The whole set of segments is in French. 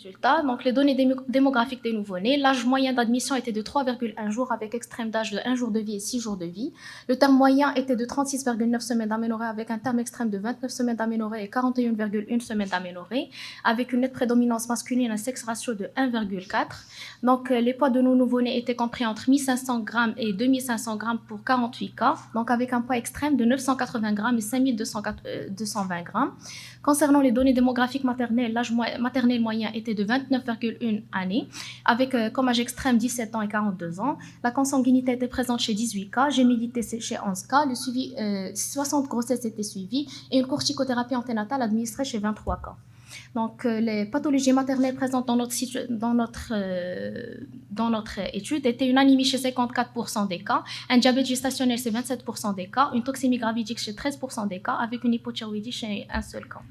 résultats. Donc, les données démographiques des nouveau-nés. L'âge moyen d'admission était de 3,1 jours avec extrême d'âge de 1 jour de vie et 6 jours de vie. Le terme moyen était de 36,9 semaines d'aménorrhée avec un terme extrême de 29 semaines d'aménorrhée et 41,1 semaines d'aménorrhée, avec une nette prédominance masculine, un sexe ratio de 1,4. Donc, les poids de nos nouveau-nés étaient compris entre 1500 grammes et 2500 grammes pour 48 cas, donc avec un poids extrême de 980 grammes et 5220 grammes. Concernant les données démographiques maternelles, l'âge maternel moyen était de 29,1 années, avec comme âge extrême 17 ans et 42 ans. La consanguinité était présente chez 18 cas, gémilité chez 11 cas, le suivi, 60 grossesses étaient suivies et une corticothérapie anténatale administrée chez 23 cas. Donc, les pathologies maternelles présentes dans notre étude étaient une anémie chez 54% des cas, un diabète gestationnel chez 27% des cas, une toxémie gravidique chez 13% des cas, avec une hypothyroïdie chez un seul cas.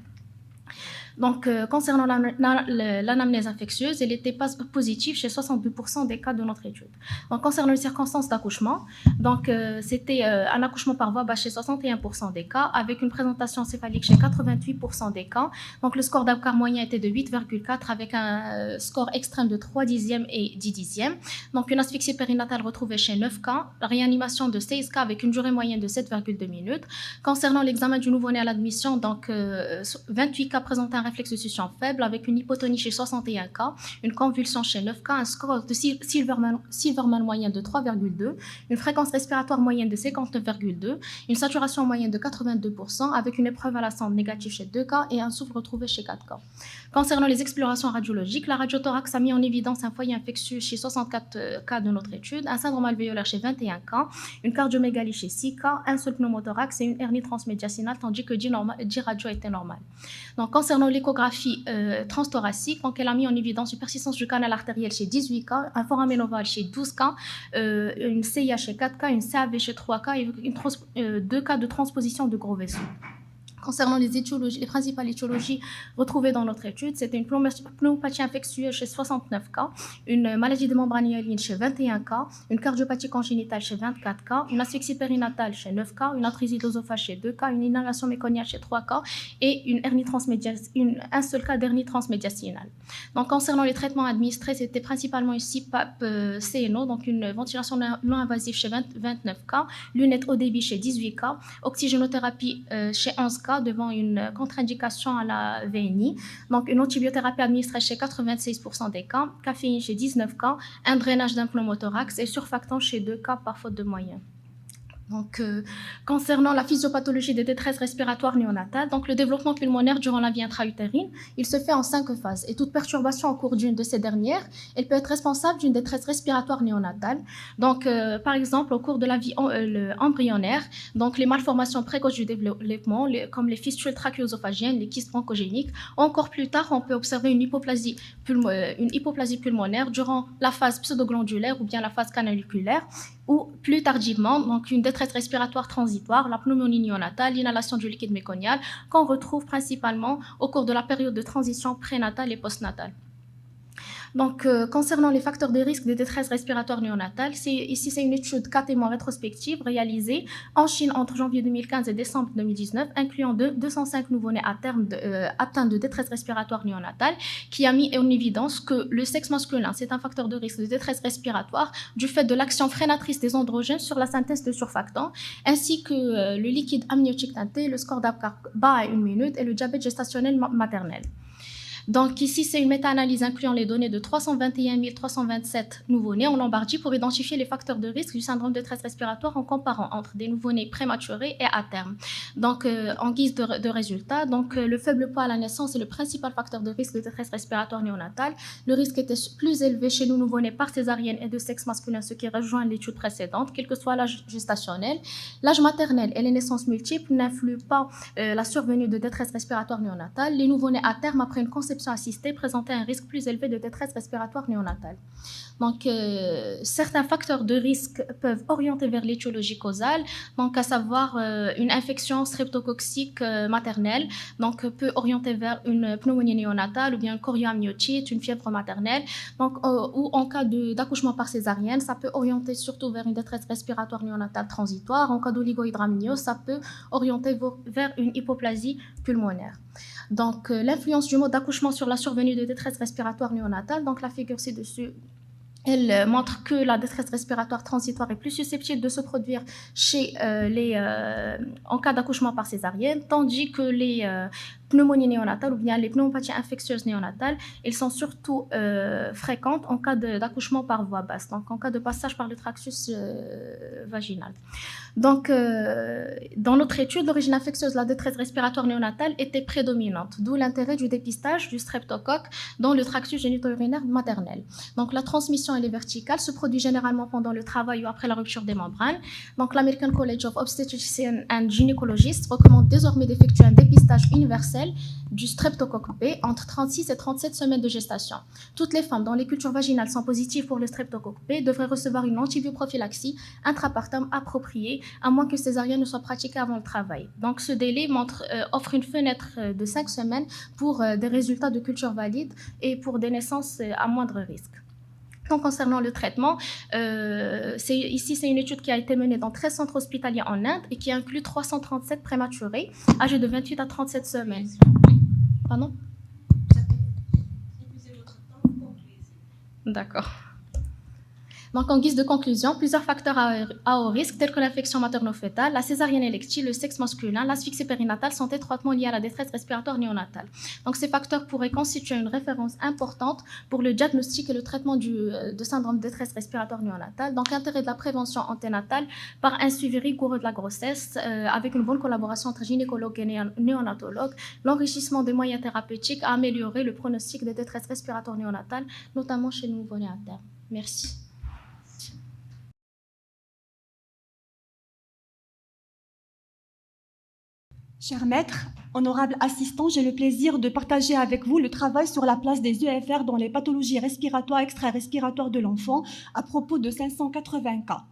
Donc, concernant l'anamnèse infectieuse, elle était positive chez 62% des cas de notre étude. Donc, concernant les circonstances d'accouchement, donc c'était un accouchement par voie basse chez 61% des cas, avec une présentation céphalique chez 88% des cas. Donc, le score d'Apgar moyen était de 8,4 avec un score extrême de 3 dixièmes et 10 dixièmes. Donc, une asphyxie périnatale retrouvée chez 9 cas, réanimation de 16 cas avec une durée moyenne de 7,2 minutes. Concernant l'examen du nouveau-né à l'admission, donc 28 cas présentaient un réflexe de succion faible avec une hypotonie chez 61 cas, une convulsion chez 9 cas, un score de Silverman moyen de 3,2, une fréquence respiratoire moyenne de 59,2, une saturation moyenne de 82% avec une épreuve à la sonde négative chez 2 cas et un souffle retrouvé chez 4 cas. Concernant les explorations radiologiques, la radiothorax a mis en évidence un foyer infectieux chez 64 cas de notre étude, un syndrome alvéolaire chez 21 cas, une cardiomégalie chez 6 cas, un seul pneumothorax et une hernie transmédiastinale, tandis que 10 radios étaient normales. Donc, concernant l'échographie transthoracique, donc elle a mis en évidence une persistance du canal artériel chez 18 cas, un foramen ovale chez 12 cas, une CIA chez 4 cas, une CAV chez 3 cas et 2 cas de transposition de gros vaisseaux. Concernant les principales étiologies retrouvées dans notre étude, c'était une pneumopathie infectieuse chez 69 cas, une maladie de membrane hyaline chez 21 cas, une cardiopathie congénitale chez 24 cas, une asphyxie périnatale chez 9 cas, une atrésie d'œsophage chez 2 cas, une inhalation méconiale chez 3 cas et un seul cas d'hernie transmédiastinale. Donc, concernant les traitements administrés, c'était principalement une CPAP-CNO, donc une ventilation non invasive chez 29 cas, lunettes haut débit chez 18 cas, oxygénothérapie chez 11 cas, devant une contre-indication à la VNI. Donc, une antibiothérapie administrée chez 96% des cas, caféine chez 19 cas, un drainage d'un pneumothorax et surfactant chez 2 cas par faute de moyens. Donc, concernant la physiopathologie des détresses respiratoires néonatales, donc le développement pulmonaire durant la vie intra-utérine, il se fait en 5 phases. Et toute perturbation au cours d'une de ces dernières, elle peut être responsable d'une détresse respiratoire néonatale. Donc, par exemple, au cours de la vie embryonnaire, donc les malformations précoces du développement, comme les fistules trachéo-œsophagiennes, les kystes bronchogéniques. Encore plus tard, on peut observer une hypoplasie pulmonaire durant la phase pseudoglandulaire ou bien la phase canaliculaire, ou plus tardivement, donc une détresse respiratoire transitoire, la pneumonie néonatale, l'inhalation du liquide méconial, qu'on retrouve principalement au cours de la période de transition prénatale et postnatale. Donc, concernant les facteurs de risque de détresse respiratoire néonatale, ici c'est une étude 4 mois rétrospective réalisée en Chine entre janvier 2015 et décembre 2019, incluant 205 nouveau-nés atteints de détresse respiratoire néonatale, qui a mis en évidence que le sexe masculin, c'est un facteur de risque de détresse respiratoire du fait de l'action freinatrice des androgènes sur la synthèse de surfactants, ainsi que le liquide amniotique teinté, le score d'Apgar bas à 1 minute et le diabète gestationnel maternel. Donc ici, c'est une méta-analyse incluant les données de 321 327 nouveau-nés en Lombardie pour identifier les facteurs de risque du syndrome de détresse respiratoire en comparant entre des nouveau-nés prématurés et à terme. Donc, en guise de résultat, donc, le faible poids à la naissance est le principal facteur de risque de détresse respiratoire néonatale. Le risque était plus élevé chez nos nouveau-nés par césarienne et de sexe masculin, ce qui rejoint l'étude précédente, quel que soit l'âge gestationnel. L'âge maternel et les naissances multiples n'influent pas la survenue de détresse respiratoire néonatale. Les nouveau-nés à terme, après une conception assistée, présentaient un risque plus élevé de détresse respiratoire néonatale. Donc, certains facteurs de risque peuvent orienter vers l'étiologie causale, donc à savoir une infection streptococcique maternelle, donc peut orienter vers une pneumonie néonatale ou bien une chorioamniotite, une fièvre maternelle. Donc, ou en cas d'accouchement par césarienne, ça peut orienter surtout vers une détresse respiratoire néonatale transitoire. En cas d'oligohydramniose, ça peut orienter vers une hypoplasie pulmonaire. Donc, l'influence du mode d'accouchement sur la survenue de détresse respiratoire néonatale, donc la figure ci-dessus, elle montre que la détresse respiratoire transitoire est plus susceptible de se produire en cas d'accouchement par césarienne, tandis que les pneumonies néonatales ou bien les pneumopathies infectieuses néonatales, elles sont surtout fréquentes en cas d'accouchement par voie basse, donc en cas de passage par le tractus vaginal. Donc, dans notre étude, l'origine infectieuse de la détresse respiratoire néonatale était prédominante, d'où l'intérêt du dépistage du streptocoque dans le tractus génito-urinaire maternel. Donc, la transmission elle est verticale, se produit généralement pendant le travail ou après la rupture des membranes. Donc, l'American College of Obstetricians and Gynecologists recommande désormais d'effectuer un dépistage universel du streptocoque B entre 36 et 37 semaines de gestation. Toutes les femmes dont les cultures vaginales sont positives pour le streptocoque B devraient recevoir une antibioprophylaxie intrapartum appropriée, à moins que césarienne ne soit pratiquée avant le travail. Donc, ce délai offre une fenêtre de 5 semaines pour des résultats de culture valides et pour des naissances à moindre risque. Donc, concernant le traitement, ici, c'est une étude qui a été menée dans 13 centres hospitaliers en Inde et qui inclut 337 prématurés âgés de 28 à 37 semaines. Pardon? D'accord. Donc, en guise de conclusion, plusieurs facteurs à haut risque, tels que l'infection materno-fœtale, la césarienne élective, le sexe masculin, l'asphyxie périnatale, sont étroitement liés à la détresse respiratoire néonatale. Donc, ces facteurs pourraient constituer une référence importante pour le diagnostic et le traitement de syndrome de détresse respiratoire néonatale. Donc, intérêt de la prévention anténatale par un suivi rigoureux de la grossesse, avec une bonne collaboration entre gynécologues et néonatologues, l'enrichissement des moyens thérapeutiques a amélioré le pronostic de détresse respiratoire néonatale, notamment chez le nouveau-né à terme. Merci. Cher maître, honorable assistant, j'ai le plaisir de partager avec vous le travail sur la place des EFR dans les pathologies respiratoires extra-respiratoires de l'enfant à propos de 580 cas.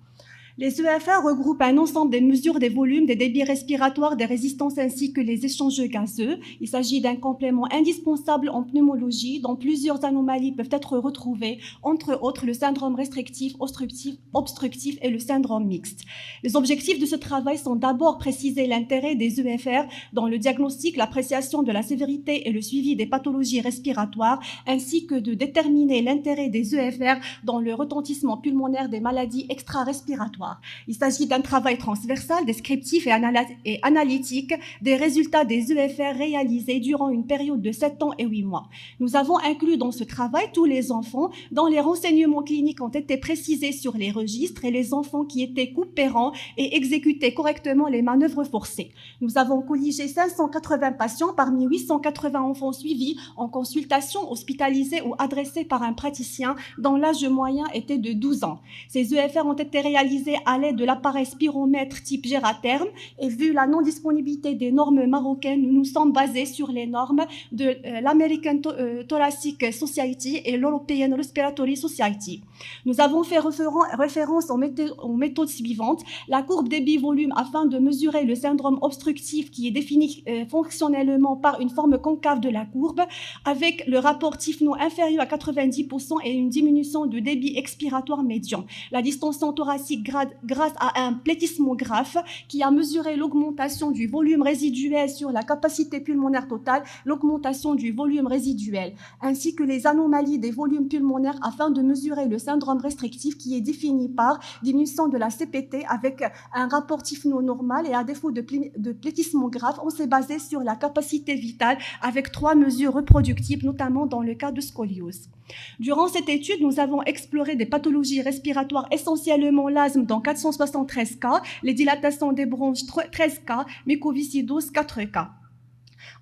Les EFR regroupent un ensemble des mesures des volumes, des débits respiratoires, des résistances ainsi que les échanges gazeux. Il s'agit d'un complément indispensable en pneumologie dont plusieurs anomalies peuvent être retrouvées, entre autres le syndrome restrictif, obstructif et le syndrome mixte. Les objectifs de ce travail sont d'abord préciser l'intérêt des EFR dans le diagnostic, l'appréciation de la sévérité et le suivi des pathologies respiratoires, ainsi que de déterminer l'intérêt des EFR dans le retentissement pulmonaire des maladies extra-respiratoires. Il s'agit d'un travail transversal, descriptif et analytique des résultats des EFR réalisés durant une période de 7 ans et 8 mois. Nous avons inclus dans ce travail tous les enfants dont les renseignements cliniques ont été précisés sur les registres et les enfants qui étaient coopérants et exécutaient correctement les manœuvres forcées. Nous avons colligé 580 patients parmi 880 enfants suivis en consultation, hospitalisés ou adressés par un praticien dont l'âge moyen était de 12 ans. Ces EFR ont été réalisés à l'aide de l'appareil spiromètre type Gératherm et vu la non-disponibilité des normes marocaines, nous nous sommes basés sur les normes de l'American Thoracic Society et l'European Respiratory Society. Nous avons fait référence aux méthodes suivantes: la courbe débit-volume afin de mesurer le syndrome obstructif qui est défini fonctionnellement par une forme concave de la courbe avec le rapport Tifno inférieur à 90% et une diminution de débit expiratoire médian. La distension thoracique grâce à un plétismographe qui a mesuré l'augmentation du volume résiduel sur la capacité pulmonaire totale, l'augmentation du volume résiduel, ainsi que les anomalies des volumes pulmonaires afin de mesurer le syndrome restrictif qui est défini par diminution de la CPT avec un rapport Tifno normal, et à défaut de plétismographe, on s'est basé sur la capacité vitale avec 3 mesures reproductibles, notamment dans le cas de scoliose. Durant cette étude, nous avons exploré des pathologies respiratoires, essentiellement l'asthme dans 473 cas, les dilatations des bronches 13 cas, mucoviscidose 4 cas.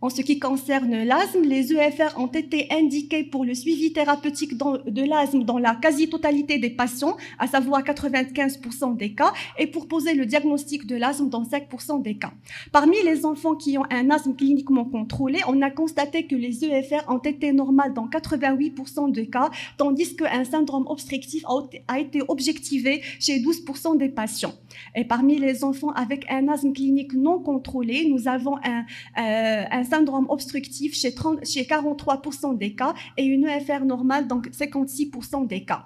En ce qui concerne l'asthme, les EFR ont été indiqués pour le suivi thérapeutique de l'asthme dans la quasi-totalité des patients, à savoir 95% des cas, et pour poser le diagnostic de l'asthme dans 5% des cas. Parmi les enfants qui ont un asthme cliniquement contrôlé, on a constaté que les EFR ont été normales dans 88% des cas, tandis qu'un syndrome obstructif a été objectivé chez 12% des patients. Et parmi les enfants avec un asthme clinique non contrôlé, nous avons un syndrome obstructif chez 43% des cas et une EFR normale dans 56% des cas.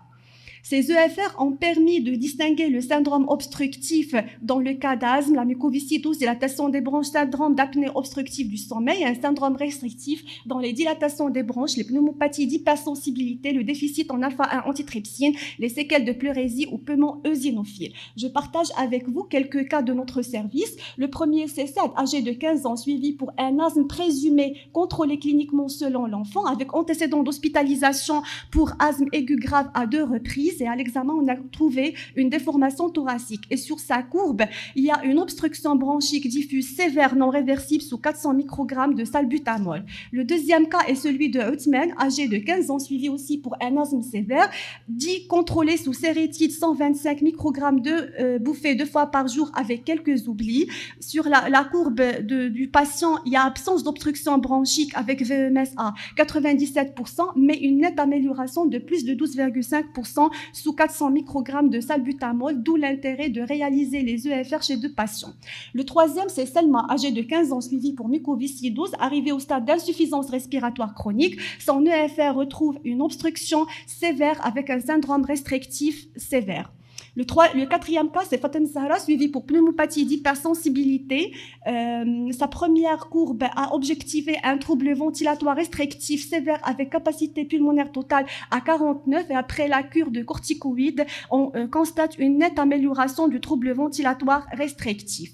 Ces EFR ont permis de distinguer le syndrome obstructif dans le cas d'asthme, la mucoviscidose, dilatation des bronches, syndrome d'apnée obstructive du sommeil, et un syndrome restrictif dans les dilatations des bronches, les pneumopathies d'hypersensibilité, le déficit en alpha-1 antitrypsine, les séquelles de pleurésie ou poumon eosinophile. Je partage avec vous quelques cas de notre service. Le premier C7, âgé de 15 ans, suivi pour un asthme présumé, contrôlé cliniquement selon l'enfant, avec antécédent d'hospitalisation pour asthme aigu grave à 2 reprises. Et à l'examen, on a trouvé une déformation thoracique. Et sur sa courbe, il y a une obstruction bronchique diffuse sévère non réversible sous 400 microgrammes de salbutamol. Le deuxième cas est celui de Huttman, âgé de 15 ans, suivi aussi pour un asthme sévère, dit contrôlé sous sérétide 125 microgrammes de bouffées 2 fois par jour avec quelques oublis. Sur la courbe du patient, il y a absence d'obstruction bronchique avec VMS à 97%, mais une nette amélioration de plus de 12,5% sous 400 microgrammes de salbutamol, d'où l'intérêt de réaliser les EFR chez 2 patients. Le troisième, c'est Selma, âgé de 15 ans, suivi pour mucoviscidose, arrivé au stade d'insuffisance respiratoire chronique. Son EFR retrouve une obstruction sévère avec un syndrome restrictif sévère. Le quatrième cas, c'est Fatem Sahra, suivi pour pneumopathie d'hypersensibilité. Sa première courbe a objectivé un trouble ventilatoire restrictif sévère avec capacité pulmonaire totale à 49, et après la cure de corticoïdes, on constate une nette amélioration du trouble ventilatoire restrictif.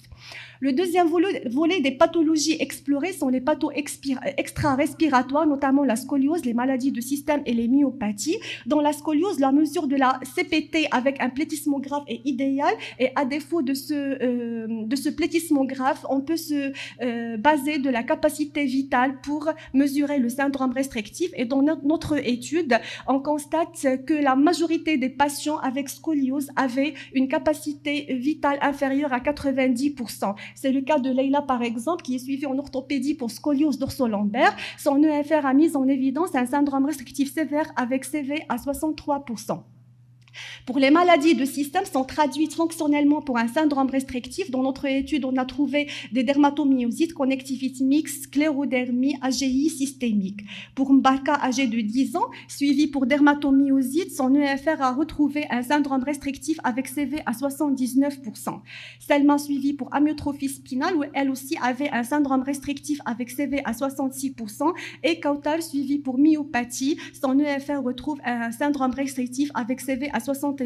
Le deuxième volet des pathologies explorées sont les pathos extra-respiratoires, notamment la scoliose, les maladies de système et les myopathies. Dans la scoliose, la mesure de la CPT avec un plétismographe est idéale, et à défaut de ce plétismographe, on peut se baser de la capacité vitale pour mesurer le syndrome restrictif. Et dans notre étude, on constate que la majorité des patients avec scoliose avaient une capacité vitale inférieure à 90%. C'est le cas de Leila, par exemple, qui est suivie en orthopédie pour scoliose dorso-lombaire. Son EFR a mis en évidence un syndrome restrictif sévère avec CV à 63%. Pour les maladies de système sont traduites fonctionnellement pour un syndrome restrictif. Dans notre étude, on a trouvé des dermatomyosites, conjonctivite mixte, sclérodermie, AGI systémique. Pour Mbaka, âgé de 10 ans, suivi pour dermatomyosite, son EFR a retrouvé un syndrome restrictif avec CV à 79%. Selma, suivi pour amyotrophie spinale, où elle aussi avait un syndrome restrictif avec CV à 66%. Et Kautal, suivi pour myopathie, son EFR retrouve un syndrome restrictif avec CV à 71%.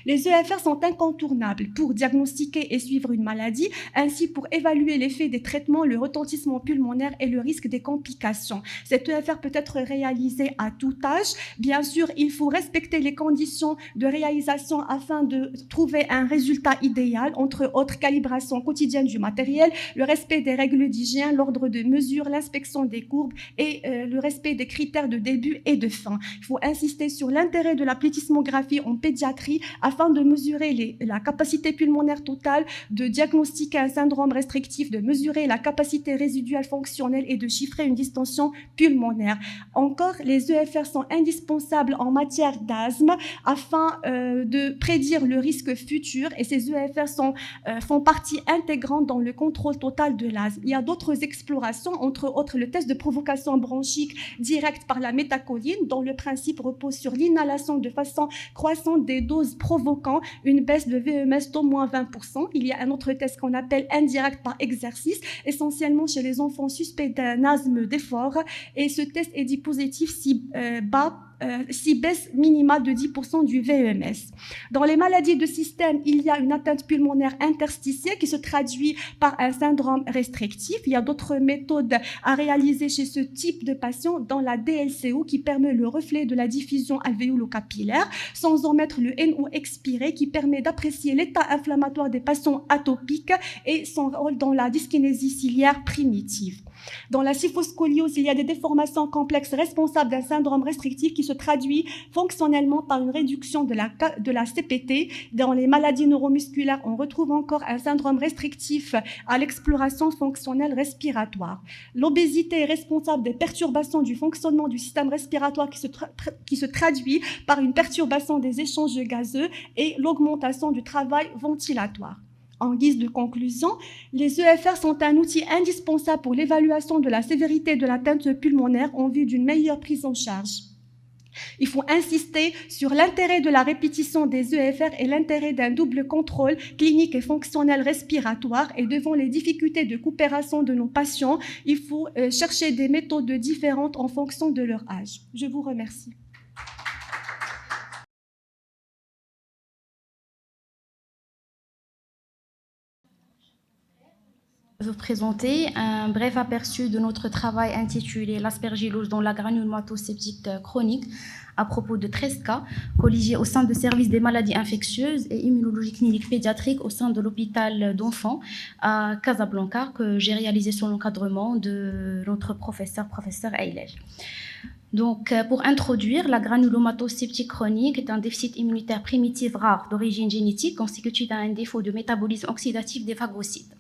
Les EFR sont incontournables pour diagnostiquer et suivre une maladie, ainsi pour évaluer l'effet des traitements, le retentissement pulmonaire et le risque des complications. Cette EFR peut être réalisée à tout âge. Bien sûr, il faut respecter les conditions de réalisation afin de trouver un résultat idéal, entre autres calibration quotidienne du matériel, le respect des règles d'hygiène, l'ordre de mesure, l'inspection des courbes et le respect des critères de début et de fin. Il faut insister sur l'intérêt de la plétismographie en pédiatrie afin de mesurer la capacité pulmonaire totale, de diagnostiquer un syndrome restrictif, de mesurer la capacité résiduelle fonctionnelle et de chiffrer une distension pulmonaire. Encore, les EFR sont indispensables en matière d'asthme afin de prédire le risque futur, et ces EFR font partie intégrante dans le contrôle total de l'asthme. Il y a d'autres explorations, entre autres le test de provocation bronchique directe par la métacholine, dont le principe repose sur l'inhalation de façon croissante des doses provoquant une baisse de VMS d'au moins 20%. Il y a un autre test qu'on appelle indirect par exercice, essentiellement chez les enfants suspects d'un asthme d'effort, et ce test est dit positif si bas si baisse minimale de 10% du VEMS. Dans les maladies de système, il y a une atteinte pulmonaire interstitielle qui se traduit par un syndrome restrictif. Il y a d'autres méthodes à réaliser chez ce type de patient, dans la DLCO qui permet le reflet de la diffusion alvéolo-capillaire, sans omettre le NO expiré qui permet d'apprécier l'état inflammatoire des patients atopiques et son rôle dans la dyskinésie ciliaire primitive. Dans la kyphoscoliose, il y a des déformations complexes responsables d'un syndrome restrictif qui se traduit fonctionnellement par une réduction de la CPT. Dans les maladies neuromusculaires, on retrouve encore un syndrome restrictif à l'exploration fonctionnelle respiratoire. L'obésité est responsable des perturbations du fonctionnement du système respiratoire qui se traduit par une perturbation des échanges gazeux et l'augmentation du travail ventilatoire. En guise de conclusion, les EFR sont un outil indispensable pour l'évaluation de la sévérité de l'atteinte pulmonaire en vue d'une meilleure prise en charge. Il faut insister sur l'intérêt de la répétition des EFR et l'intérêt d'un double contrôle clinique et fonctionnel respiratoire. Et devant les difficultés de coopération de nos patients, il faut chercher des méthodes différentes en fonction de leur âge. Je vous remercie. Vous présenter un bref aperçu de notre travail intitulé l'aspergillose dans la granulomatoseptique chronique à propos de 13 cas colligés au sein du service des maladies infectieuses et immunologie clinique pédiatrique au sein de l'hôpital d'enfants à Casablanca que j'ai réalisé sous l'encadrement de notre professeur Eilel. Donc, pour introduire, la granulomatoseptique chronique est un déficit immunitaire primitif rare d'origine génétique constitué d'un défaut de métabolisme oxydatif des phagocytes.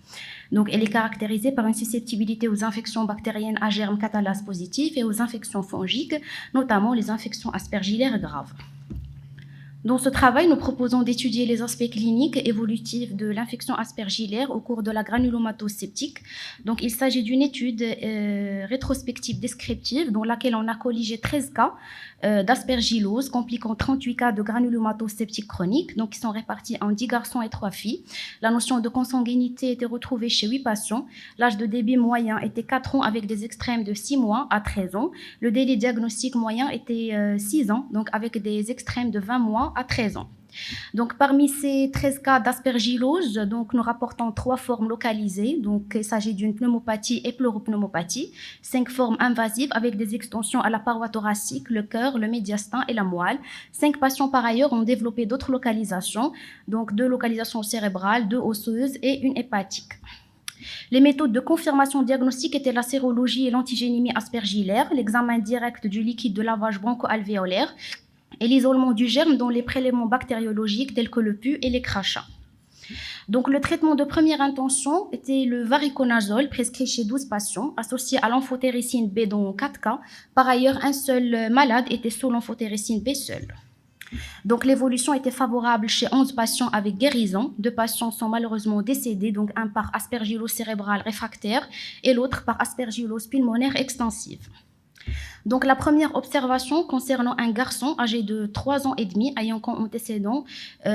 Donc, elle est caractérisée par une susceptibilité aux infections bactériennes à germes catalase positifs et aux infections fongiques, notamment les infections aspergillaires graves. Dans ce travail, nous proposons d'étudier les aspects cliniques et évolutifs de l'infection aspergillaire au cours de la granulomatoseptique. Donc, il s'agit d'une étude rétrospective descriptive dans laquelle on a colligé 13 cas d'aspergillose compliquant 38 cas de granulomatoseptique chronique, donc qui sont répartis en 10 garçons et 3 filles. La notion de consanguinité était retrouvée chez 8 patients. L'âge de début moyen était 4 ans avec des extrêmes de 6 mois à 13 ans. Le délai diagnostique moyen était 6 ans, donc avec des extrêmes de 20 mois à 13 ans. Donc, parmi ces 13 cas d'aspergillose, donc, nous rapportons 3 formes localisées. Donc, il s'agit d'une pneumopathie et pleuropneumopathie, 5 formes invasives avec des extensions à la paroi thoracique, le cœur, le médiastin et la moelle. 5 patients par ailleurs ont développé d'autres localisations, donc 2 localisations cérébrales, 2 osseuses et une hépatique. Les méthodes de confirmation diagnostique étaient la sérologie et l'antigénémie aspergillaire, l'examen direct du liquide de lavage broncho-alvéolaire, et l'isolement du germe dans les prélèvements bactériologiques tels que le pus et les crachats. Donc, le traitement de première intention était le variconazole prescrit chez 12 patients associé à l'amphotéricine B dans 4 cas. Par ailleurs, un seul malade était sous l'amphotéricine B seul. Donc, l'évolution était favorable chez 11 patients avec guérison. 2 patients sont malheureusement décédés, donc un par aspergillose cérébrale réfractaire et l'autre par aspergillose pulmonaire extensive. Donc, la première observation concernant un garçon âgé de 3 ans et demi ayant comme antécédent,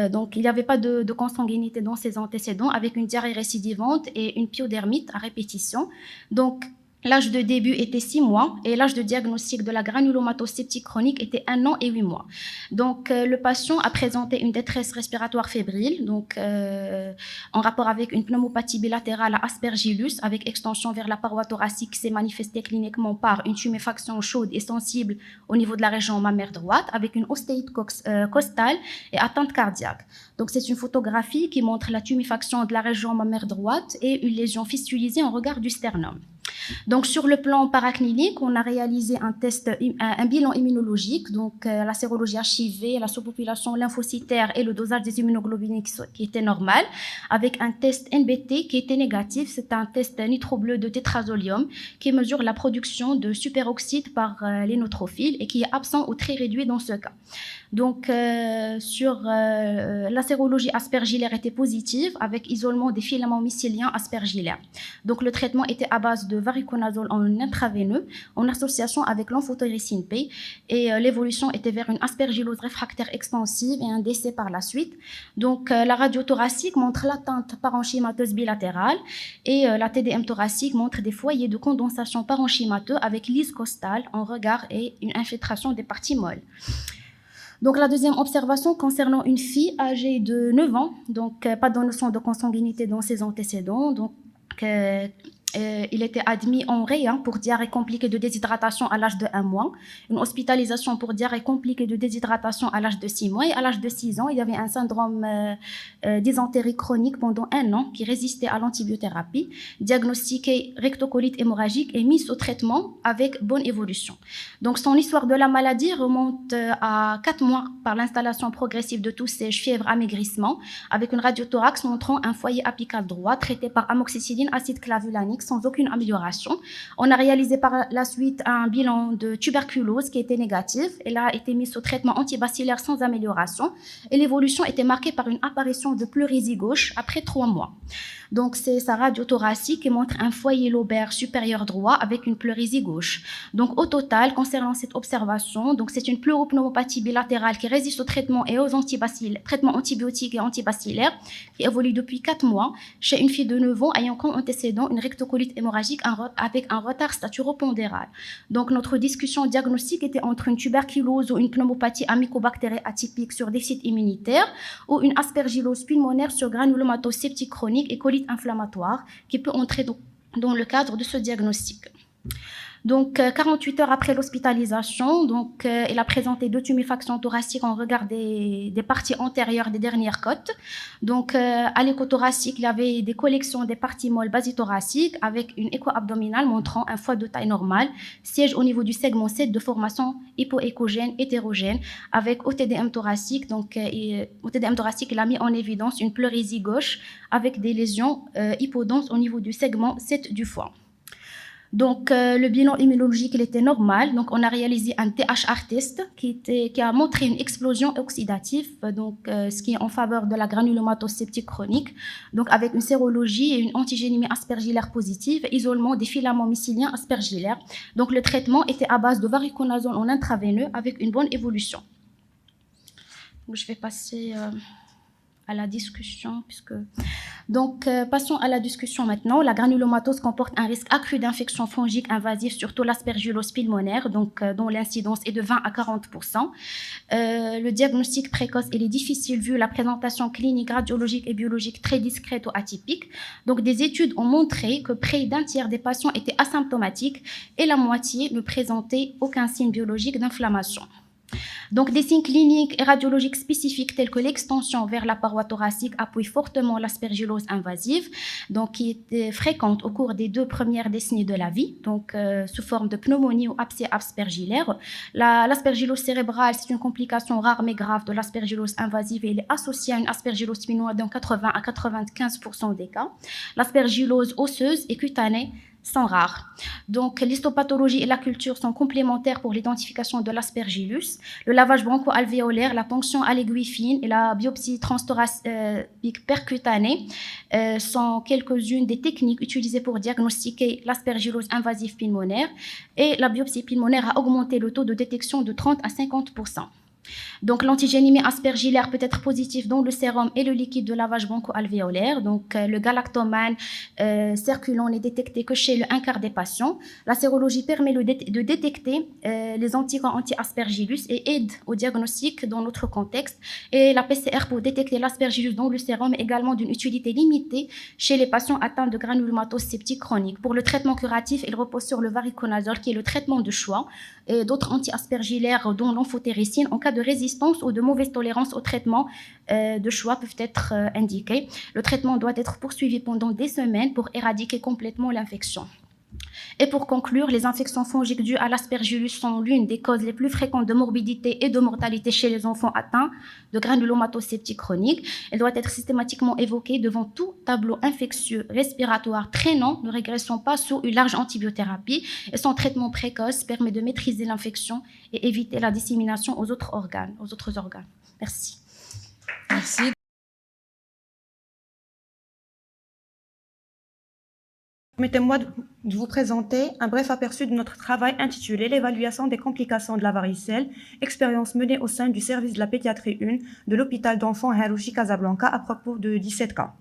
donc il n'y avait pas de consanguinité dans ses antécédents avec une diarrhée récidivante et une pyodermite à répétition. Donc, l'âge de début était 6 mois et l'âge de diagnostic de la granulomatoseptique chronique était 1 an et 8 mois. Donc, le patient a présenté une détresse respiratoire fébrile, donc en rapport avec une pneumopathie bilatérale à aspergillus avec extension vers la paroi thoracique qui s'est manifestée cliniquement par une tuméfaction chaude et sensible au niveau de la région mammaire droite avec une ostéite costale et atteinte cardiaque. Donc, c'est une photographie qui montre la tuméfaction de la région mammaire droite et une lésion fistulisée en regard du sternum. Donc, sur le plan paraclinique, on a réalisé un bilan immunologique, donc la sérologie HIV, la surpopulation lymphocytaire et le dosage des immunoglobulines qui était normal, avec un test NBT qui était négatif. C'est un test nitrobleu de tétrazolium qui mesure la production de superoxyde par les neutrophiles et qui est absent ou très réduit dans ce cas. Donc, sur la sérologie aspergillaire était positive avec isolement des filaments mycéliens aspergillaires. Donc, le traitement était à base de variconazole en intraveineux en association avec l'amphotéricine P. Et l'évolution était vers une aspergillose réfractaire extensive et un décès par la suite. Donc, la radio thoracique montre l'atteinte parenchymateuse bilatérale et la TDM thoracique montre des foyers de condensation parenchymateux avec lyse costale en regard et une infiltration des parties molles. Donc, la deuxième observation concernant une fille âgée de 9 ans, donc pas de notion de consanguinité dans ses antécédents, donc il était admis en réa pour diarrhée compliquée de déshydratation à l'âge de 1 mois, une hospitalisation pour diarrhée compliquée de déshydratation à l'âge de 6 mois, et à l'âge de 6 ans, il y avait un syndrome dysentérie chronique pendant 1 an qui résistait à l'antibiothérapie, diagnostiqué rectocolite hémorragique et mis sous traitement avec bonne évolution. Donc son histoire de la maladie remonte à 4 mois par l'installation progressive de tous ces fièvres, amaigrissement, avec une radiothorax montrant un foyer apical droit traité par amoxicilline, acide clavulanique, sans aucune amélioration. On a réalisé par la suite un bilan de tuberculose qui était négatif. Elle a été mise sous traitement antibacillaire sans amélioration et l'évolution était marquée par une apparition de pleurésie gauche après 3 mois. Donc, c'est sa radio thoracique qui montre un foyer lobaire supérieur droit avec une pleurésie gauche. Donc, au total, concernant cette observation, donc c'est une pleuropneumopathie bilatérale qui résiste au traitement et aux traitements antibiotiques et antibacillaires qui évolue depuis 4 mois chez une fille de 9 ans ayant comme antécédent une rectocolite hémorragique avec un retard staturopondéral. Donc, notre discussion diagnostique était entre une tuberculose ou une pneumopathie à mycobactéries atypique sur déficit immunitaire ou une aspergillose pulmonaire sur granulomatose septique chronique et colite inflammatoire qui peut entrer dans le cadre de ce diagnostic. Donc, 48 heures après l'hospitalisation, donc, il a présenté 2 tumefactions thoraciques en regard des parties antérieures des dernières côtes. Donc, à l'échothoracique, il y avait des collections des parties molles basithoraciques avec une écho abdominale montrant un foie de taille normale, siège au niveau du segment 7 de formation hypoéchogène hétérogène avec OTDM thoracique. Donc, OTDM thoracique, il a mis en évidence une pleurésie gauche avec des lésions hypodenses au niveau du segment 7 du foie. Donc, le bilan immunologique, il était normal. Donc, on a réalisé un THR test qui a montré une explosion oxydative, donc, ce qui est en faveur de la granulomatose septique chronique. Donc, avec une sérologie et une antigénémie aspergillaire positive, isolement des filaments mycéliens aspergillaires. Donc, le traitement était à base de variconazole en intraveineux avec une bonne évolution. Donc, je vais passer à la discussion, Donc, passons à la discussion maintenant. La granulomatose comporte un risque accru d'infection fongique invasive, surtout l'aspergillose pulmonaire, donc, dont l'incidence est de 20 à 40%. Le diagnostic précoce, il est difficile vu la présentation clinique, radiologique et biologique très discrète ou atypique. Donc, des études ont montré que près d'un tiers des patients étaient asymptomatiques et la moitié ne présentaient aucun signe biologique d'inflammation. Donc, des signes cliniques et radiologiques spécifiques tels que l'extension vers la paroi thoracique appuient fortement l'aspergillose invasive, donc qui était fréquente au cours des 2 premières décennies de la vie, donc sous forme de pneumonie ou abcès aspergillaire. L'aspergillose cérébrale, c'est une complication rare mais grave de l'aspergillose invasive et elle est associée à une aspergillose pulmonaire dans 80 à 95% des cas. L'aspergillose osseuse et cutanée sont rares. Donc, l'histopathologie et la culture sont complémentaires pour l'identification de l'aspergillus. Le lavage broncho-alvéolaire, la ponction à l'aiguille fine et la biopsie transthoracique percutanée sont quelques-unes des techniques utilisées pour diagnostiquer l'aspergillose invasive pulmonaire et la biopsie pulmonaire a augmenté le taux de détection de 30 à 50%. Donc, l'antigénémie aspergillaire peut être positive dans le sérum et le liquide de lavage broncho-alvéolaire. Donc, le galactomane circulant n'est détecté que chez le 1/4 des patients. La sérologie permet de détecter les anticorps anti-aspergillus et aide au diagnostic dans notre contexte. Et la PCR pour détecter l'aspergillus dans le sérum est également d'une utilité limitée chez les patients atteints de granulomatose septique chronique. Pour le traitement curatif, il repose sur le variconazole qui est le traitement de choix et d'autres anti-aspergillaires dont l'amphotéricine en cas de résistance ou de mauvaise tolérance au traitement de choix peuvent être indiqués. Le traitement doit être poursuivi pendant des semaines pour éradiquer complètement l'infection. Et pour conclure, les infections fongiques dues à l'aspergillus sont l'une des causes les plus fréquentes de morbidité et de mortalité chez les enfants atteints de granulomatose septique chronique. Elle doit être systématiquement évoquée devant tout tableau infectieux respiratoire traînant, ne régressant pas sous une large antibiothérapie. Et son traitement précoce permet de maîtriser l'infection et éviter la dissémination aux autres organes. Merci. Merci. Permettez-moi de vous présenter un bref aperçu de notre travail intitulé « L'évaluation des complications de la varicelle, expérience menée au sein du service de la pédiatrie 1 de l'hôpital d'enfants Harouchi Casablanca à propos de 17 cas ».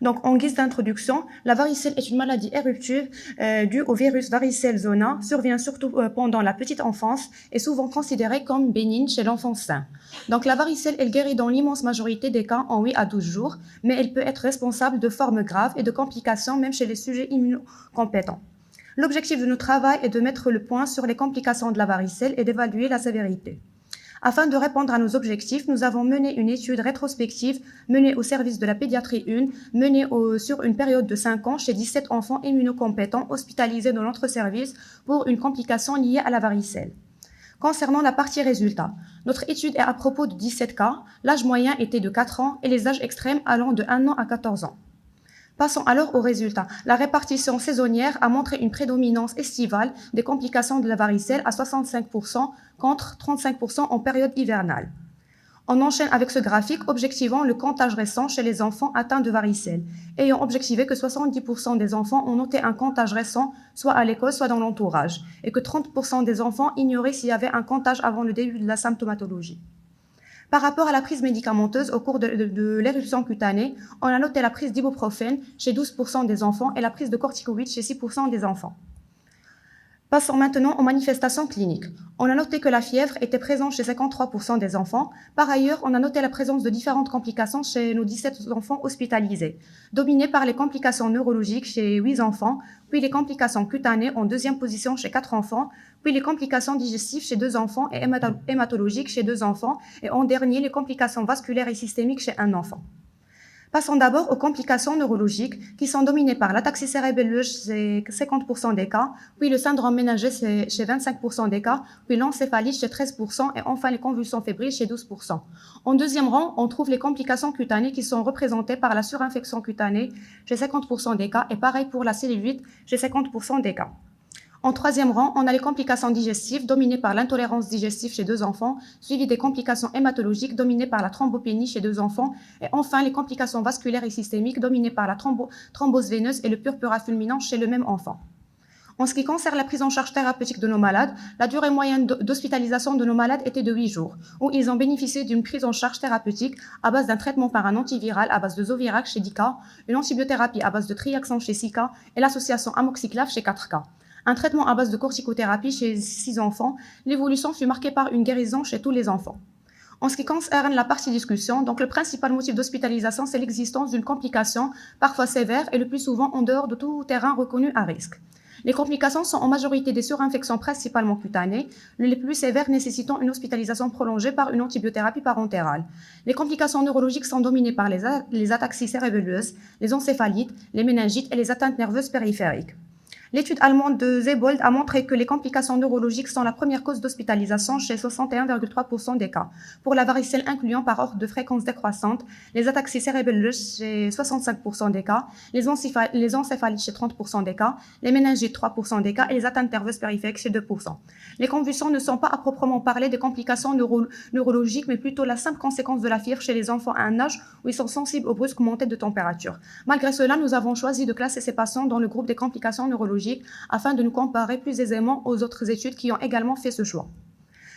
Donc, en guise d'introduction, la varicelle est une maladie éruptive due au virus varicelle zona, survient surtout pendant la petite enfance et souvent considérée comme bénigne chez l'enfant sain. Donc, la varicelle, elle guérit dans l'immense majorité des cas en 8 à 12 jours, mais elle peut être responsable de formes graves et de complications même chez les sujets immunocompétents. L'objectif de notre travail est de mettre le point sur les complications de la varicelle et d'évaluer la sévérité. Afin de répondre à nos objectifs, nous avons mené une étude rétrospective menée au service de la pédiatrie 1, menée sur une période de 5 ans chez 17 enfants immunocompétents hospitalisés dans notre service pour une complication liée à la varicelle. Concernant la partie résultat, notre étude est à propos de 17 cas, l'âge moyen était de 4 ans et les âges extrêmes allant de 1 an à 14 ans. Passons alors aux résultats. La répartition saisonnière a montré une prédominance estivale des complications de la varicelle à 65% contre 35% en période hivernale. On enchaîne avec ce graphique objectivant le comptage récent chez les enfants atteints de varicelle, ayant objectivé que 70% des enfants ont noté un comptage récent, soit à l'école, soit dans l'entourage, et que 30% des enfants ignoraient s'il y avait un comptage avant le début de la symptomatologie. Par rapport à la prise médicamenteuse au cours de l'éruption cutanée, on a noté la prise d'ibuprofène chez 12% des enfants et la prise de corticoïdes chez 6% des enfants. Passons maintenant aux manifestations cliniques. On a noté que la fièvre était présente chez 53% des enfants. Par ailleurs, on a noté la présence de différentes complications chez nos 17 enfants hospitalisés, dominées par les complications neurologiques chez 8 enfants, puis les complications cutanées en deuxième position chez 4 enfants, puis les complications digestives chez 2 enfants et hématologiques chez 2 enfants, et en dernier, les complications vasculaires et systémiques chez 1 enfant. Passons d'abord aux complications neurologiques qui sont dominées par l'ataxie cérébelleuse chez 50% des cas, puis le syndrome méningé chez 25% des cas, puis l'encéphalite chez 13% et enfin les convulsions fébriles chez 12%. En deuxième rang, on trouve les complications cutanées qui sont représentées par la surinfection cutanée chez 50% des cas et pareil pour la cellulite chez 50% des cas. En troisième rang, on a les complications digestives dominées par l'intolérance digestive chez 2 enfants, suivies des complications hématologiques dominées par la thrombopénie chez 2 enfants, et enfin les complications vasculaires et systémiques dominées par la thrombose veineuse et le purpura fulminant chez le même enfant. En ce qui concerne la prise en charge thérapeutique de nos malades, la durée moyenne d'hospitalisation de nos malades était de 8 jours, où ils ont bénéficié d'une prise en charge thérapeutique à base d'un traitement par un antiviral à base de Zovirac chez 10 cas, une antibiothérapie à base de Triaxan chez 6 cas et l'association amoxiclave chez 4 cas. Un traitement à base de corticothérapie chez 6 enfants, l'évolution fut marquée par une guérison chez tous les enfants. En ce qui concerne la partie discussion, donc le principal motif d'hospitalisation, c'est l'existence d'une complication, parfois sévère et le plus souvent en dehors de tout terrain reconnu à risque. Les complications sont en majorité des surinfections principalement cutanées, les plus sévères nécessitant une hospitalisation prolongée par une antibiothérapie parentérale. Les complications neurologiques sont dominées par les ataxies cérébelleuses, les encéphalites, les méningites et les atteintes nerveuses périphériques. L'étude allemande de Sebold a montré que les complications neurologiques sont la première cause d'hospitalisation chez 61,3% des cas, pour la varicelle incluant par ordre de fréquence décroissante, les ataxies cérébelleuses chez 65% des cas, les encéphalites chez 30% des cas, les méningites 3% des cas et les atteintes nerveuses périphériques chez 2%. Les convulsions ne sont pas à proprement parler des complications neurologiques, mais plutôt la simple conséquence de la fièvre chez les enfants à un âge où ils sont sensibles aux brusques montées de température. Malgré cela, nous avons choisi de classer ces patients dans le groupe des complications neurologiques afin de nous comparer plus aisément aux autres études qui ont également fait ce choix.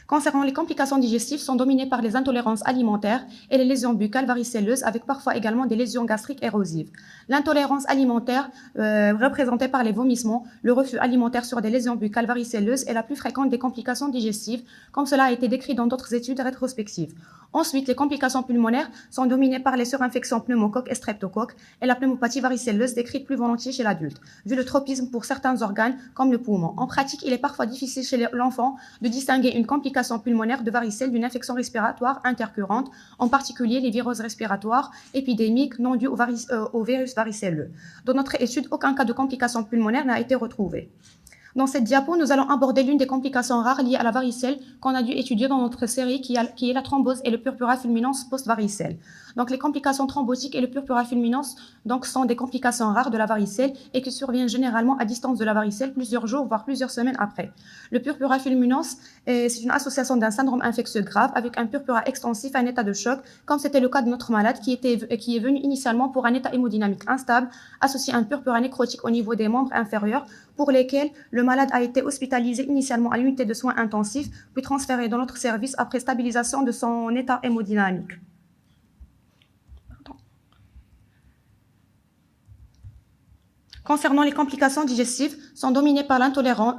Concernant les complications digestives, sont dominées par les intolérances alimentaires et les lésions buccales varicelleuses, avec parfois également des lésions gastriques érosives. L'intolérance alimentaire, représentée par les vomissements, le refus alimentaire sur des lésions buccales varicelleuses, est la plus fréquente des complications digestives, comme cela a été décrit dans d'autres études rétrospectives. Ensuite, les complications pulmonaires sont dominées par les surinfections pneumocoques et streptocoques et la pneumopathie varicelleuse décrite plus volontiers chez l'adulte, vu le tropisme pour certains organes comme le poumon. En pratique, il est parfois difficile chez l'enfant de distinguer une complication pulmonaire de varicelle d'une infection respiratoire intercurrente, en particulier les viroses respiratoires épidémiques non dues au virus varicelleux. Dans notre étude, aucun cas de complication pulmonaire n'a été retrouvé. Dans cette diapo, nous allons aborder l'une des complications rares liées à la varicelle qu'on a dû étudier dans notre série qui est la thrombose et le purpura fulminans post-varicelle. Donc, les complications thrombotiques et le purpura fulminans sont des complications rares de la varicelle et qui surviennent généralement à distance de la varicelle plusieurs jours, voire plusieurs semaines après. Le purpura fulminans, c'est une association d'un syndrome infectieux grave avec un purpura extensif à un état de choc, comme c'était le cas de notre malade qui est venu initialement pour un état hémodynamique instable, associé à un purpura nécrotique au niveau des membres inférieurs, pour lesquels le malade a été hospitalisé initialement à l'unité de soins intensifs, puis transféré dans notre service après stabilisation de son état hémodynamique. Concernant les complications digestives, sont dominées par l'intolérance.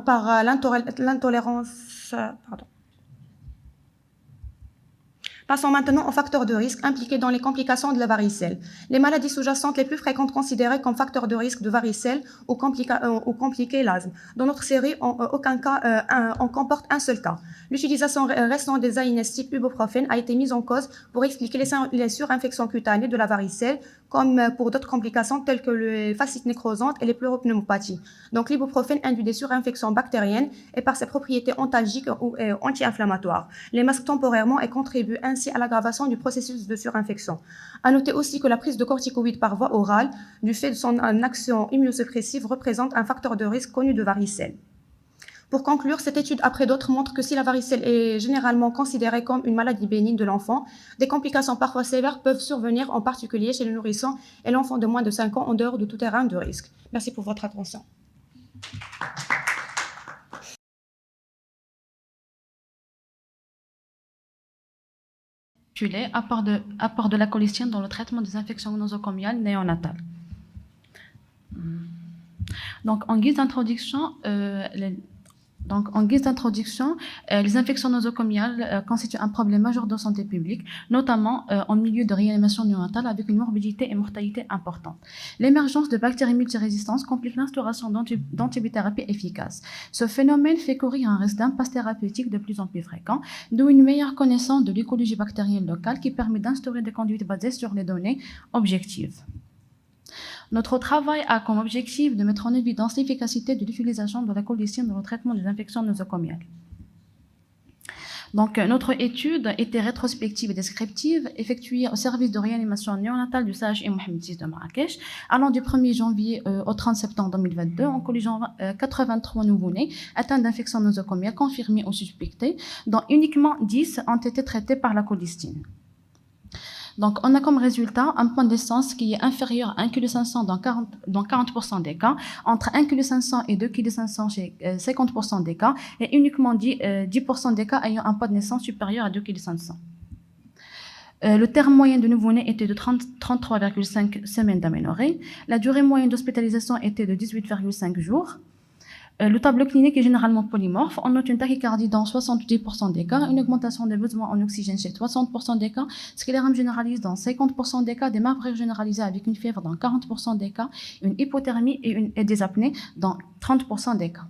Passons maintenant aux facteurs de risque impliqués dans les complications de la varicelle. Les maladies sous-jacentes les plus fréquentes considérées comme facteurs de risque de varicelle ou compliquées l'asthme. Dans notre série, aucun cas, on comporte un seul cas. L'utilisation récente des AINES type ibuprofène a été mise en cause pour expliquer les surinfections cutanées de la varicelle, comme pour d'autres complications telles que les fascites nécrosantes et les pleuropneumopathies. Donc l'ibuprofène induit des surinfections bactériennes et par ses propriétés antalgiques ou anti-inflammatoires. Les masquent temporairement et contribuent ainsi à l'aggravation du processus de surinfection. À noter aussi que la prise de corticoïdes par voie orale, du fait de son action immunosuppressive, représente un facteur de risque connu de varicelle. Pour conclure, cette étude après d'autres montre que si la varicelle est généralement considérée comme une maladie bénigne de l'enfant, des complications parfois sévères peuvent survenir, en particulier chez le nourrisson et l'enfant de moins de 5 ans en dehors de tout terrain de risque. Merci pour votre attention. Apport de la colistine dans le traitement des infections nosocomiales néonatales. Donc, en guise d'introduction, les infections nosocomiales constituent un problème majeur de santé publique, notamment en milieu de réanimation néonatale avec une morbidité et mortalité importante. L'émergence de bactéries multirésistantes complique l'instauration d'antibiothérapie efficaces. Ce phénomène fait courir un risque d'impasse thérapeutique de plus en plus fréquent, d'où une meilleure connaissance de l'écologie bactérienne locale qui permet d'instaurer des conduites basées sur les données objectives. Notre travail a comme objectif de mettre en évidence l'efficacité de l'utilisation de la colistine dans le traitement des infections nosocomiales. Donc, notre étude était rétrospective et descriptive, effectuée au service de réanimation néonatale du CHI Mohamed VI de Marrakech, allant du 1er janvier au 30 septembre 2022, en colligeant 83 nouveau-nés atteints d'infections nosocomiales confirmées ou suspectées, dont uniquement 10 ont été traités par la colistine. Donc, on a comme résultat un point d'essence qui est inférieur à 1,5 kg dans 40% des cas, entre 1,5 kg et 2,5 kg chez 50% des cas, et uniquement 10% des cas ayant un poids de naissance supérieur à 2,5 kg. Le terme moyen de nouveau-né était de 33,5 semaines d'aménorrhée. La durée moyenne d'hospitalisation était de 18,5 jours. Le tableau clinique est généralement polymorphe. On note une tachycardie dans 70% des cas, une augmentation des besoins en oxygène chez 60% des cas, scléroderme généralisé dans 50% des cas, des navrures généralisées avec une fièvre dans 40% des cas, une hypothermie et des apnées dans 30% des cas.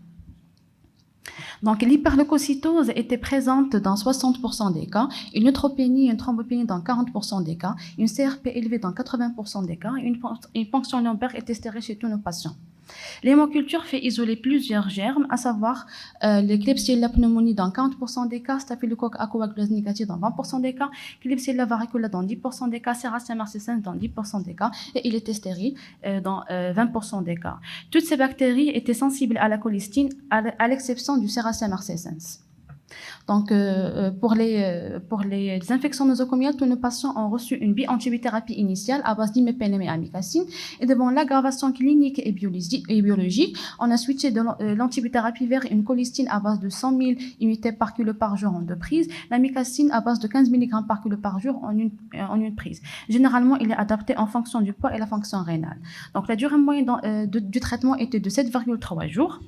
Donc, l'hyperleucocytose était présente dans 60% des cas, une neutropénie et une thrombopénie dans 40% des cas, une CRP élevée dans 80% des cas, et une ponction lombaire était stérée chez tous nos patients. L'hémoculture fait isoler plusieurs germes, à savoir les Klebsiella pneumoniae dans 40% des cas, Staphylococcus acoagules négatif dans 20% des cas, Klebsiella varicula dans 10% des cas, Serratia marcescens dans 10% des cas, et il était stérile dans 20% des cas. Toutes ces bactéries étaient sensibles à la colistine, à l'exception du Serratia marcescens. Donc, pour les infections nosocomiales, tous nos patients ont reçu une bi-antibiothérapie initiale à base d'imipénem et amikacine. Et devant l'aggravation clinique et biologique, on a switché de l'antibiothérapie vers une colistine à base de 100 000 unités par kilo par jour en 2 prises, l'amicacine à base de 15 mg par kilo par jour en une prise. Généralement, il est adapté en fonction du poids et la fonction rénale. Donc, la durée moyenne du traitement était de 7,3 jours.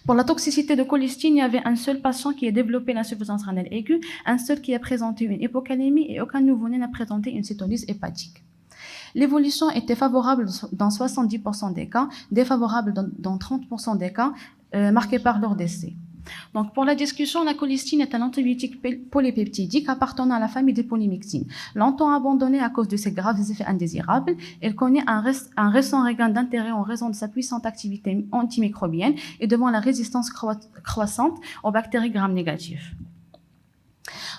Pour la toxicité de colistine, il y avait un seul patient qui a développé l'insuffisance rénale aiguë, un seul qui a présenté une hypocalémie et aucun nouveau-né n'a présenté une cétolyse hépatique. L'évolution était favorable dans 70% des cas, défavorable dans 30% des cas, marqués par leur décès. Donc, pour la discussion, la colistine est un antibiotique polypeptidique appartenant à la famille des polymyxines. Longtemps abandonnée à cause de ses graves effets indésirables, elle connaît un récent regain d'intérêt en raison de sa puissante activité antimicrobienne et devant la résistance croissante aux bactéries gram négatives.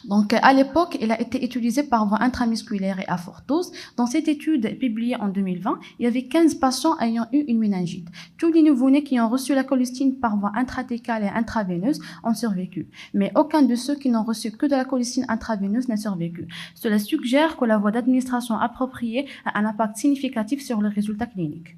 Donc, à l'époque, elle a été utilisée par voie intramusculaire et à forte dose. Dans cette étude publiée en 2020, il y avait 15 patients ayant eu une méningite. Tous les nouveau-nés qui ont reçu la colistine par voie intrathécale et intraveineuse ont survécu. Mais aucun de ceux qui n'ont reçu que de la colistine intraveineuse n'a survécu. Cela suggère que la voie d'administration appropriée a un impact significatif sur les résultats cliniques.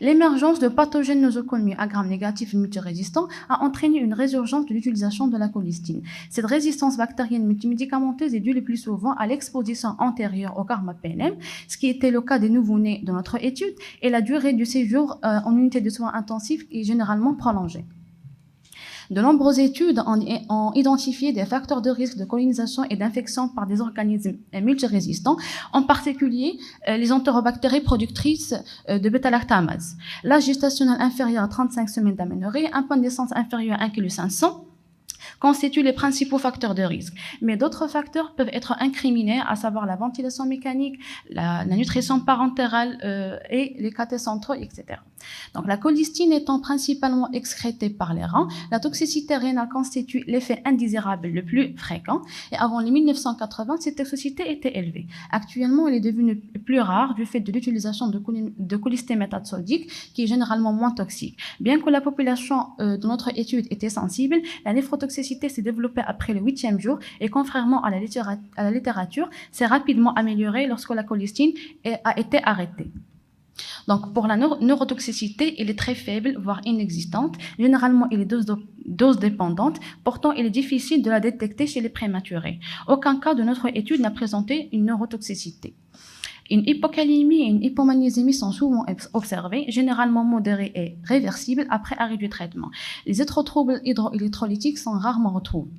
L'émergence de pathogènes nosocomiaux à gram négatifs multirésistants a entraîné une résurgence de l'utilisation de la colistine. Cette résistance bactérienne multimédicamenteuse est due le plus souvent à l'exposition antérieure au carbapenem, ce qui était le cas des nouveau-nés de notre étude, et la durée du séjour en unité de soins intensifs est généralement prolongée. De nombreuses études ont identifié des facteurs de risque de colonisation et d'infection par des organismes multirésistants, en particulier les entérobactéries productrices de bêta-lactamase. L'âge gestationnel inférieur à 35 semaines d'aménorrhée, un point de naissance inférieur à 1,5 kg constituent les principaux facteurs de risque. Mais d'autres facteurs peuvent être incriminés, à savoir la ventilation mécanique, la nutrition parentérale et les cathés centraux, etc. Donc, la colistine étant principalement excrétée par les reins, la toxicité rénale constitue l'effet indésirable le plus fréquent. Et avant les 1980, cette toxicité était élevée. Actuellement, elle est devenue plus rare du fait de l'utilisation de colistémétate sodique, qui est généralement moins toxique. Bien que la population de notre étude était sensible, la néphrotoxicité s'est développée après le 8e jour et contrairement à la littérature, s'est rapidement améliorée lorsque la colistine a été arrêtée. Donc, pour la neurotoxicité, elle est très faible, voire inexistante. Généralement, elle est dose dépendante. Pourtant, il est difficile de la détecter chez les prématurés. Aucun cas de notre étude n'a présenté une neurotoxicité. Une hypocalémie et une hypomagnésémie sont souvent observées, généralement modérées et réversibles après arrêt du traitement. Les autres troubles hydroélectrolytiques sont rarement retrouvés.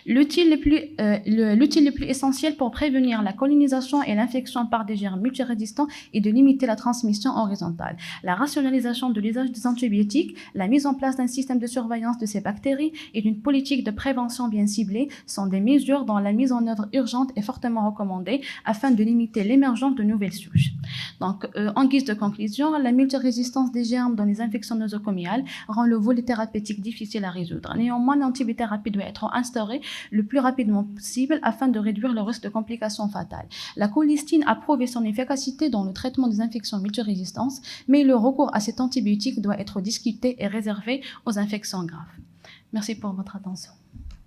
L'outil le plus essentiel pour prévenir la colonisation et l'infection par des germes multirésistants est de limiter la transmission horizontale. La rationalisation de l'usage des antibiotiques, la mise en place d'un système de surveillance de ces bactéries et d'une politique de prévention bien ciblée sont des mesures dont la mise en œuvre urgente est fortement recommandée afin de limiter l'émergence de nouvelles souches. Donc, en guise de conclusion, la multirésistance des germes dans les infections nosocomiales rend le volet thérapeutique difficile à résoudre. Néanmoins, l'antibiothérapie doit être instaurée le plus rapidement possible afin de réduire le risque de complications fatales. La colistine a prouvé son efficacité dans le traitement des infections multirésistantes, mais le recours à cet antibiotique doit être discuté et réservé aux infections graves. Merci pour votre attention.